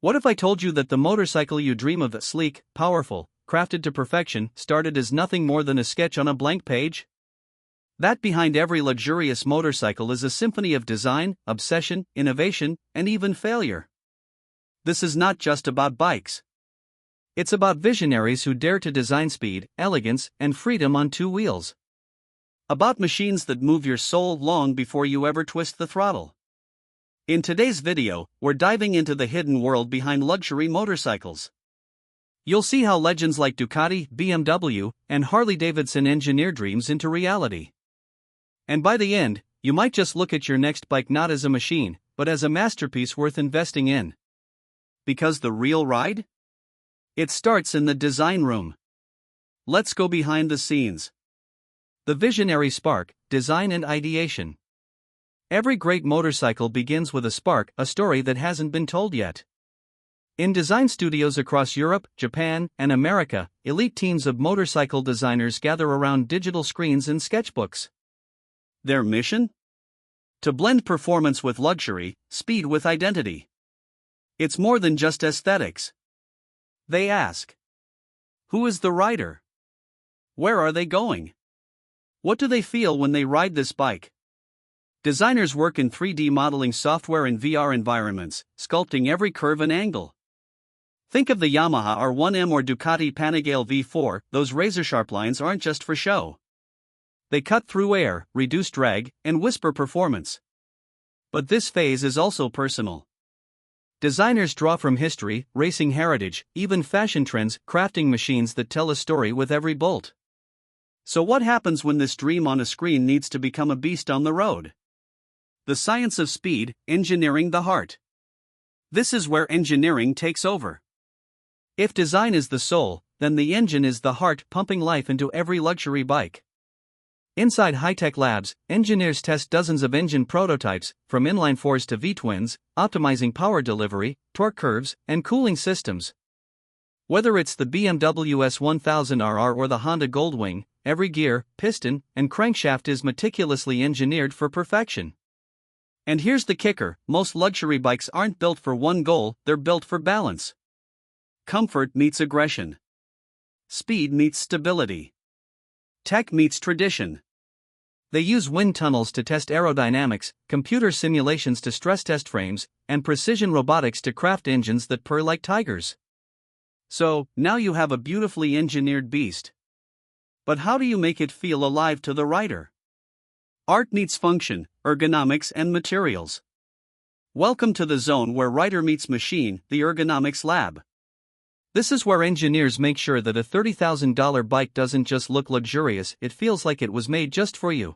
What if I told you that the motorcycle you dream of, sleek, powerful, crafted to perfection, started as nothing more than a sketch on a blank page? That behind every luxurious motorcycle is a symphony of design, obsession, innovation, and even failure. This is not just about bikes. It's about visionaries who dare to design speed, elegance, and freedom on two wheels. About machines that move your soul long before you ever twist the throttle. In today's video, we're diving into the hidden world behind luxury motorcycles. You'll see how legends like Ducati, BMW, and Harley-Davidson engineer dreams into reality. And by the end, you might just look at your next bike not as a machine, but as a masterpiece worth investing in. Because the real ride? It starts in the design room. Let's go behind the scenes. The visionary spark, design and ideation. Every great motorcycle begins with a spark, a story that hasn't been told yet. In design studios across Europe, Japan, and America, elite teams of motorcycle designers gather around digital screens and sketchbooks. Their mission? To blend performance with luxury, speed with identity. It's more than just aesthetics. They ask, who is the rider? Where are they going? What do they feel when they ride this bike? Designers work in 3D modeling software and VR environments, sculpting every curve and angle. Think of the Yamaha R1M or Ducati Panigale V4, those razor-sharp lines aren't just for show. They cut through air, reduce drag, and whisper performance. But this phase is also personal. Designers draw from history, racing heritage, even fashion trends, crafting machines that tell a story with every bolt. So what happens when this dream on a screen needs to become a beast on the road? The science of speed, engineering the heart. This is where engineering takes over. If design is the soul, then the engine is the heart pumping life into every luxury bike. Inside high-tech labs, engineers test dozens of engine prototypes, from inline fours to V-twins, optimizing power delivery, torque curves, and cooling systems. Whether it's the BMW S1000RR or the Honda Goldwing, every gear, piston, and crankshaft is meticulously engineered for perfection. And here's the kicker, most luxury bikes aren't built for one goal, they're built for balance. Comfort meets aggression. Speed meets stability. Tech meets tradition. They use wind tunnels to test aerodynamics, computer simulations to stress test frames, and precision robotics to craft engines that purr like tigers. So, now you have a beautifully engineered beast. But how do you make it feel alive to the rider? Art needs function, ergonomics, and materials. Welcome to the zone where rider meets machine, the ergonomics lab. This is where engineers make sure that a $30,000 bike doesn't just look luxurious, it feels like it was made just for you.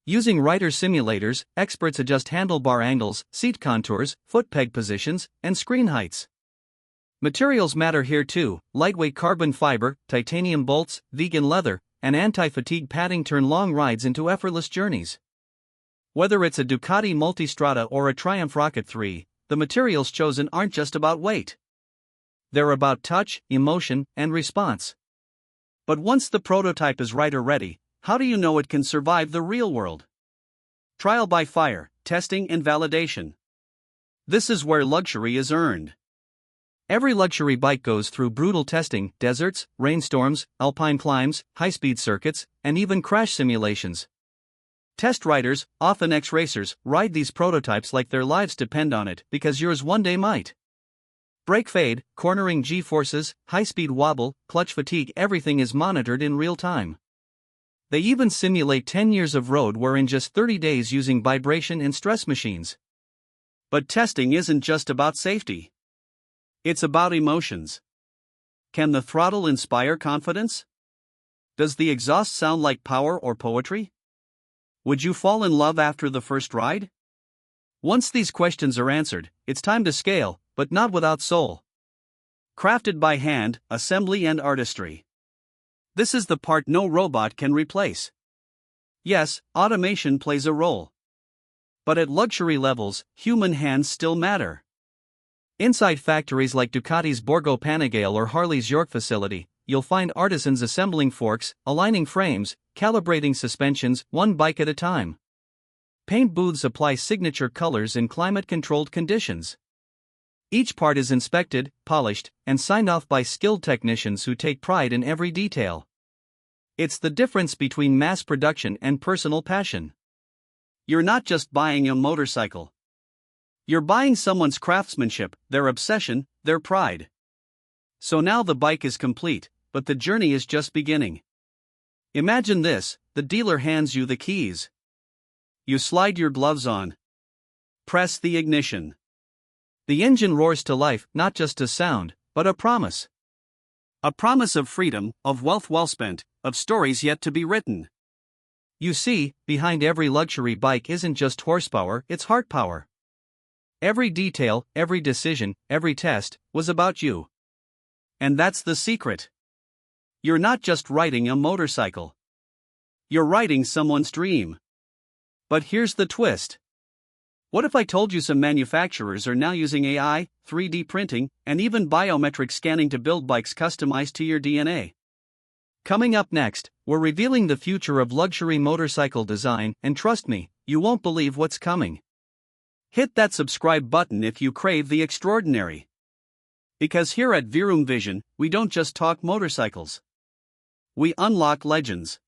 Using rider simulators, experts adjust handlebar angles, seat contours, foot peg positions, and screen heights. Materials matter here too. Lightweight carbon fiber, titanium bolts, vegan leather, and anti-fatigue padding turn long rides into effortless journeys. Whether it's a Ducati Multistrada or a Triumph Rocket 3, the materials chosen aren't just about weight. They're about touch, emotion, and response. But once the prototype is rider-ready, how do you know it can survive the real world? Trial by fire, testing and validation. This is where luxury is earned. Every luxury bike goes through brutal testing, deserts, rainstorms, alpine climbs, high-speed circuits, and even crash simulations. Test riders, often ex-racers, ride these prototypes like their lives depend on it, because yours one day might. Brake fade, cornering G-forces, high-speed wobble, clutch fatigue, everything is monitored in real time. They even simulate 10 years of road wear in just 30 days using vibration and stress machines. But testing isn't just about safety. It's about emotions. Can the throttle inspire confidence? Does the exhaust sound like power or poetry? Would you fall in love after the first ride? Once these questions are answered, it's time to scale, but not without soul. Crafted by hand, assembly and artistry. This is the part no robot can replace. Yes, automation plays a role. But at luxury levels, human hands still matter. Inside factories like Ducati's Borgo Panigale or Harley's York facility, you'll find artisans assembling forks, aligning frames, calibrating suspensions, one bike at a time. Paint booths apply signature colors in climate-controlled conditions. Each part is inspected, polished, and signed off by skilled technicians who take pride in every detail. It's the difference between mass production and personal passion. You're not just buying a motorcycle. You're buying someone's craftsmanship, their obsession, their pride. So now the bike is complete, but the journey is just beginning. Imagine this: the dealer hands you the keys. You slide your gloves on. Press the ignition. The engine roars to life, not just a sound, but a promise. A promise of freedom, of wealth well spent, of stories yet to be written. You see, behind every luxury bike isn't just horsepower, it's heart power. Every detail, every decision, every test, was about you. And that's the secret. You're not just riding a motorcycle. You're riding someone's dream. But here's the twist. What if I told you some manufacturers are now using AI, 3D printing, and even biometric scanning to build bikes customized to your DNA? Coming up next, we're revealing the future of luxury motorcycle design, and trust me, you won't believe what's coming. Hit that subscribe button if you crave the extraordinary. Because here at Vroom Vision, we don't just talk motorcycles. We unlock legends.